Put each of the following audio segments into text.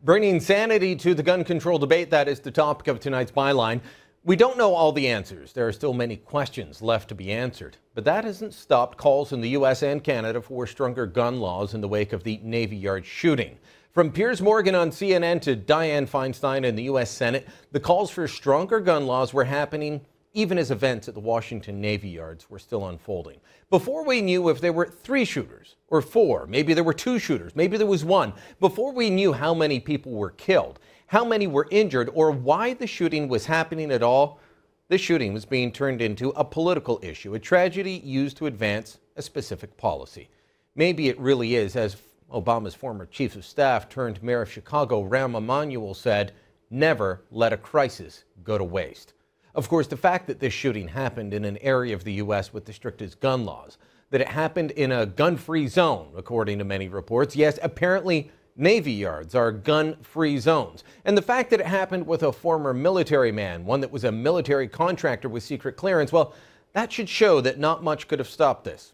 Bringing sanity to the gun control debate, that is the topic of tonight's Byline. We don't know all the answers. There are still many questions left to be answered. But that hasn't stopped calls in the U.S. and Canada for stronger gun laws in the wake of the Navy Yard shooting. From Piers Morgan on CNN to Dianne Feinstein in the U.S. Senate, the calls for stronger gun laws were happening even as events at the Washington Navy Yards were still unfolding. Before we knew if there were 3 shooters or 4, maybe there were 2 shooters, maybe there was 1, before we knew how many people were killed, how many were injured, or why the shooting was happening at all, the shooting was being turned into a political issue, a tragedy used to advance a specific policy. Maybe it really is, as Obama's former chief of staff turned mayor of Chicago, Rahm Emanuel, said, never let a crisis go to waste. Of course, the fact that this shooting happened in an area of the U.S. with the strictest gun laws, that it happened in a gun-free zone, according to many reports. Yes, apparently Navy Yards are gun-free zones. And the fact that it happened with a former military man, one that was a military contractor with secret clearance, well, that should show that not much could have stopped this.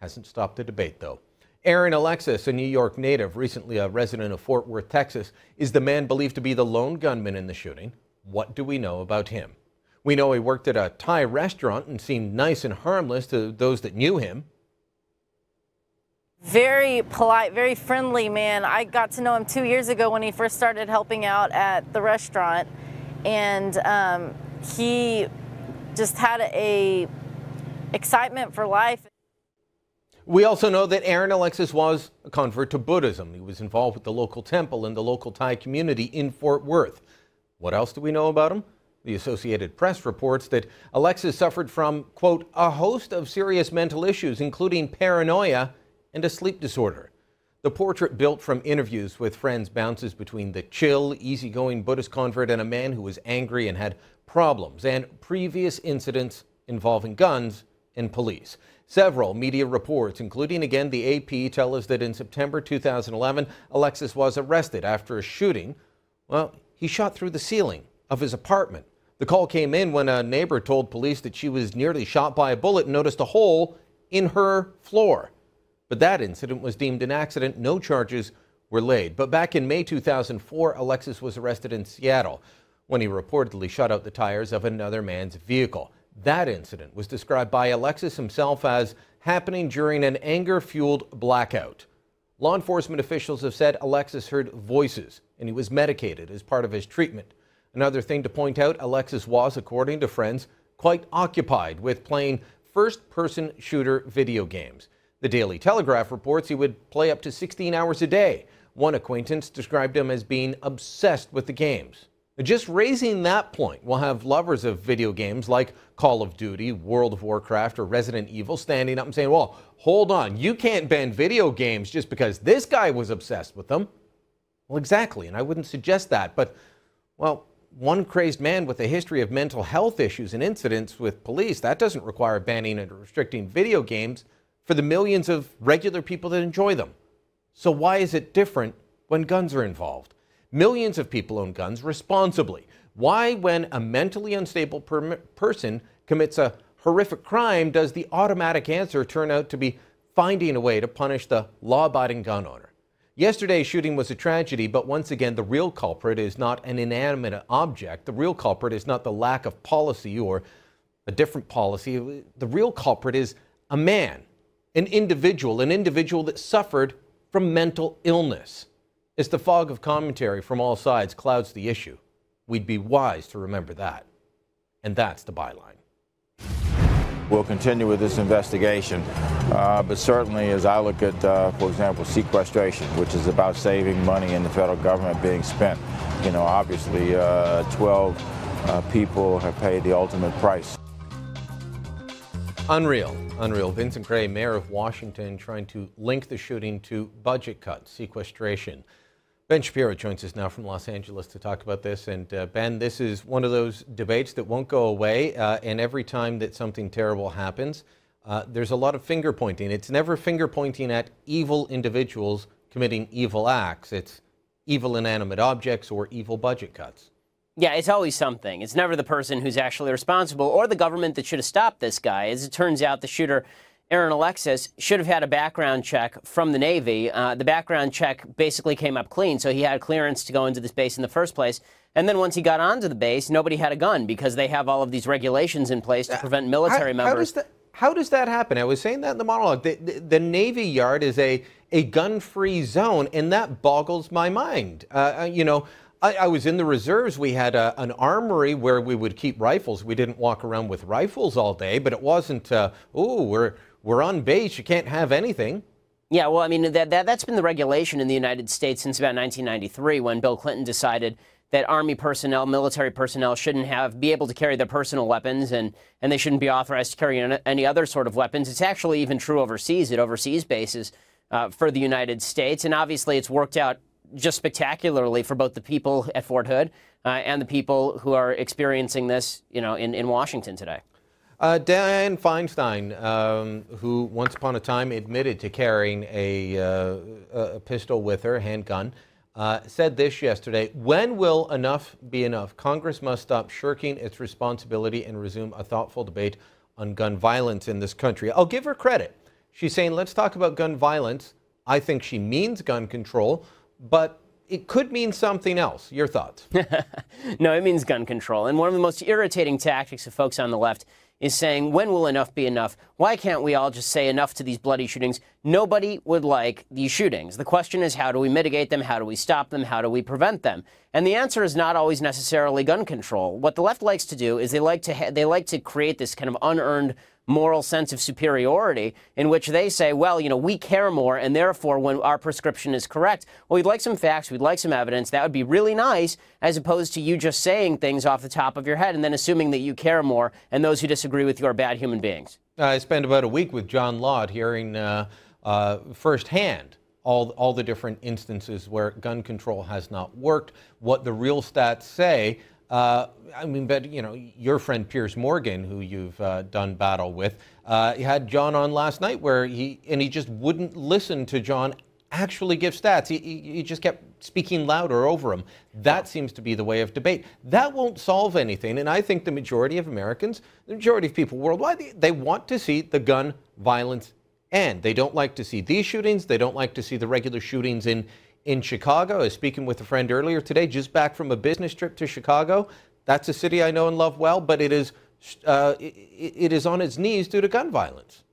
Hasn't stopped the debate, though. Aaron Alexis, a New York native, recently a resident of Fort Worth, Texas, is the man believed to be the lone gunman in the shooting. What do we know about him? We know he worked at a Thai restaurant and seemed nice and harmless to those that knew him. Very polite, very friendly man. I got to know him 2 years ago when he first started helping out at the restaurant. And he just had a excitement for life. We also know that Aaron Alexis was a convert to Buddhism. He was involved with the local temple and the local Thai community in Fort Worth. What else do we know about him? The Associated Press reports that Alexis suffered from, quote, a host of serious mental issues, including paranoia and a sleep disorder. The portrait built from interviews with friends bounces between the chill, easygoing Buddhist convert and a man who was angry and had problems and previous incidents involving guns and police. Several media reports, including again the AP, tell us that in September 2011, Alexis was arrested after a shooting. Well, he shot through the ceiling of his apartment. The call came in when a neighbor told police that she was nearly shot by a bullet and noticed a hole in her floor. But that incident was deemed an accident. No charges were laid. But back in May 2004, Alexis was arrested in Seattle when he reportedly shot out the tires of another man's vehicle. That incident was described by Alexis himself as happening during an anger-fueled blackout. Law enforcement officials have said Alexis heard voices and he was medicated as part of his treatment. Another thing to point out, Alexis was, according to friends, quite occupied with playing first-person shooter video games. The Daily Telegraph reports he would play up to 16 hours a day. One acquaintance described him as being obsessed with the games. Just raising that point will have lovers of video games like Call of Duty, World of Warcraft, or Resident Evil standing up and saying, well, hold on, you can't ban video games just because this guy was obsessed with them. Well, exactly, and I wouldn't suggest that, but, well, one crazed man with a history of mental health issues and incidents with police, that doesn't require banning and restricting video games for the millions of regular people that enjoy them. So why is it different when guns are involved? Millions of people own guns responsibly. Why, when a mentally unstable person commits a horrific crime, does the automatic answer turn out to be finding a way to punish the law-abiding gun owner? Yesterday's shooting was a tragedy, but once again, the real culprit is not an inanimate object. The real culprit is not the lack of policy or a different policy. The real culprit is a man, an individual that suffered from mental illness. As the fog of commentary from all sides clouds the issue, we'd be wise to remember that. And that's the Byline. We'll continue with this investigation, but certainly as I look at, for example, sequestration, which is about saving money in the federal government being spent, you know, obviously 12 people have paid the ultimate price. Unreal. Vincent Gray, mayor of Washington, trying to link the shooting to budget cuts, sequestration. Ben Shapiro joins us now from Los Angeles to talk about this. And Ben, this is one of those debates that won't go away. And every time that something terrible happens, there's a lot of finger pointing. It's never finger pointing at evil individuals committing evil acts. It's evil inanimate objects or evil budget cuts. Yeah, it's always something. It's never the person who's actually responsible or the government that should have stopped this guy. As it turns out, the shooter Aaron Alexis should have had a background check from the Navy. The background check basically came up clean, so he had clearance to go into this base in the first place. And then once he got onto the base, nobody had a gun because they have all of these regulations in place to prevent military members. How does that happen? I was saying that in the monologue. The Navy Yard is a gun-free zone, and that boggles my mind. You know, I was in the reserves. We had an armory where we would keep rifles. We didn't walk around with rifles all day, but it wasn't, we're on base, you can't have anything. Yeah, well, I mean, that's been the regulation in the United States since about 1993 when Bill Clinton decided that Army personnel, military personnel shouldn't be able to carry their personal weapons and they shouldn't be authorized to carry any other sort of weapons. It's actually even true overseas, at overseas bases for the United States. And obviously it's worked out just spectacularly for both the people at Fort Hood and the people who are experiencing this, you know, in Washington today. Dianne Feinstein, who once upon a time admitted to carrying a pistol with her, handgun, said this yesterday: when will enough be enough? Congress must stop shirking its responsibility and resume a thoughtful debate on gun violence in this country. I'll give her credit. She's saying, let's talk about gun violence. I think she means gun control, but it could mean something else. Your thoughts? No, it means gun control. And one of the most irritating tactics of folks on the left is saying, when will enough be enough? Why can't we all just say enough to these bloody shootings? Nobody would like these shootings. The question is, how do we mitigate them? How do we stop them? How do we prevent them? And the answer is not always necessarily gun control. What the left likes to do is they like to create this kind of unearned moral sense of superiority in which they say, well, you know, we care more, and therefore when our prescription is correct, well, we'd like some facts, we'd like some evidence. That would be really nice, as opposed to you just saying things off the top of your head and then assuming that you care more and those who disagree with you are bad human beings. I spent about a week with John Lott hearing firsthand all the different instances where gun control has not worked, what the real stats say. I mean, but, you know, your friend Piers Morgan, who you've done battle with, you had John on last night where he just wouldn't listen to John actually give stats. He just kept speaking louder over him. That seems to be the way of debate. That won't solve anything. And I think the majority of Americans, the majority of people worldwide, they want to see the gun violence end. They don't like to see these shootings. They don't like to see the regular shootings in Chicago. I was speaking with a friend earlier today, just back from a business trip to Chicago. That's a city I know and love well, but it is on its knees due to gun violence.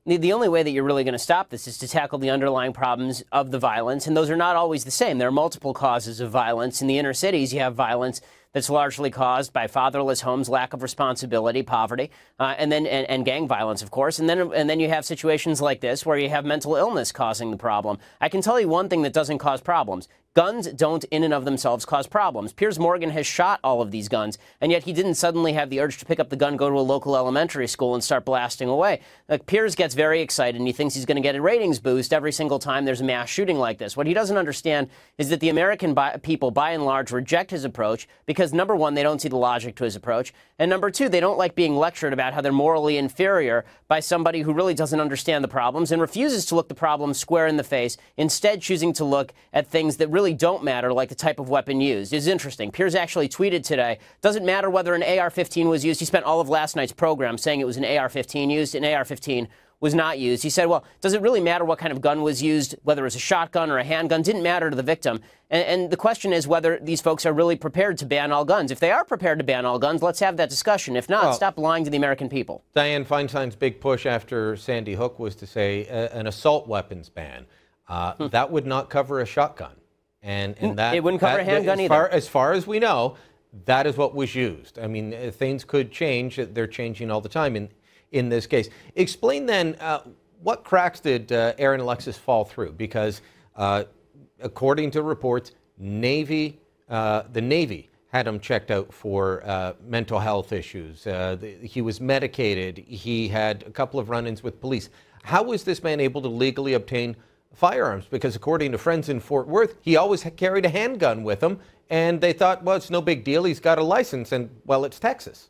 The only way that you're really going to stop this is to tackle the underlying problems of the violence, and those are not always the same. There are multiple causes of violence. In the inner cities, you have violence that's largely caused by fatherless homes, lack of responsibility, poverty, and gang violence, of course. And then you have situations like this where you have mental illness causing the problem. I can tell you one thing that doesn't cause problems. Guns don't in and of themselves cause problems. Piers Morgan has shot all of these guns, and yet he didn't suddenly have the urge to pick up the gun, go to a local elementary school, and start blasting away. Like, Piers gets very excited, and he thinks he's going to get a ratings boost every single time there's a mass shooting like this. What he doesn't understand is that the American people, by and large, reject his approach because, number one, they don't see the logic to his approach, and number two, they don't like being lectured about how they're morally inferior by somebody who really doesn't understand the problems and refuses to look the problem square in the face, instead choosing to look at things that really don't matter, like the type of weapon used. It's interesting. Piers actually tweeted today, doesn't matter whether an AR-15 was used. He spent all of last night's program saying it was an AR-15 used. An AR-15 was not used. He said, well, does it really matter what kind of gun was used, whether it was a shotgun or a handgun? Didn't matter to the victim. And the question is whether these folks are really prepared to ban all guns. If they are prepared to ban all guns, let's have that discussion. If not, stop lying to the American people. Dianne Feinstein's big push after Sandy Hook was to say an assault weapons ban. That would not cover a shotgun. And that it wouldn't cover a handgun either. As far as we know, that is what was used. I mean, things could change. They're changing all the time in this case. Explain then, what cracks did Aaron Alexis fall through? Because according to reports, the Navy had him checked out for mental health issues. He was medicated. He had a couple of run-ins with police. How was this man able to legally obtain firearms? Because according to friends in Fort Worth, he always carried a handgun with him, and they thought, well, it's no big deal. He's got a license, and, well, it's Texas.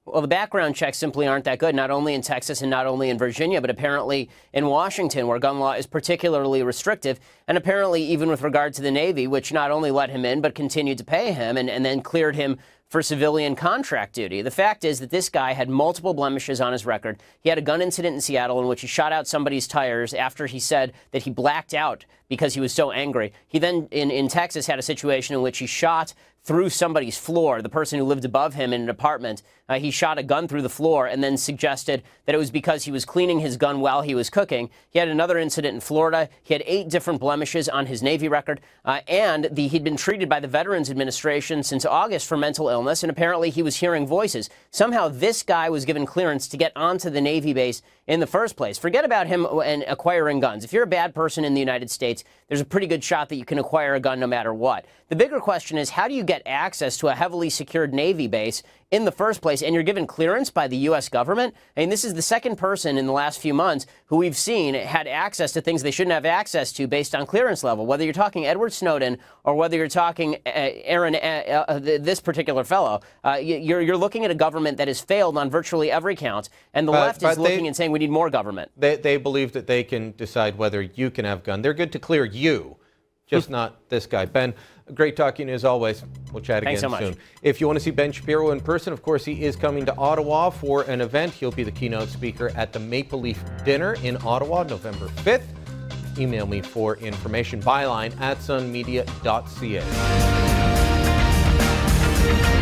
Well, the background checks simply aren't that good, not only in Texas and not only in Virginia, but apparently in Washington, where gun law is particularly restrictive. and apparently even with regard to the Navy, which not only let him in, but continued to pay him and then cleared him for civilian contract duty. The fact is that this guy had multiple blemishes on his record. He had a gun incident in Seattle in which he shot out somebody's tires after he said that he blacked out because he was so angry. He then, in Texas, had a situation in which he shot through somebody's floor, the person who lived above him in an apartment. He shot a gun through the floor and then suggested that it was because he was cleaning his gun while he was cooking. He had another incident in Florida. He had 8 different blemishes on his Navy record, and he'd been treated by the Veterans Administration since August for mental illness, and apparently he was hearing voices. Somehow this guy was given clearance to get onto the Navy base in the first place. Forget about him and acquiring guns. If you're a bad person in the United States, there's a pretty good shot that you can acquire a gun no matter what. The bigger question is, how do you get access to a heavily secured Navy base in the first place, and you're given clearance by the U.S. government? I mean, this is the second person in the last few months who we've seen had access to things they shouldn't have access to based on clearance level. Whether you're talking Edward Snowden or whether you're talking Aaron, this particular fellow, you're looking at a government that has failed on virtually every count, and the left is looking and saying we need more government. They believe that they can decide whether you can have a gun. They're good to clear you, just not this guy. Ben, great talking as always. We'll chat again soon. If you want to see Ben Shapiro in person, of course, he is coming to Ottawa for an event. He'll be the keynote speaker at the Maple Leaf Dinner in Ottawa, November 5th. Email me for information. Byline@sunmedia.ca.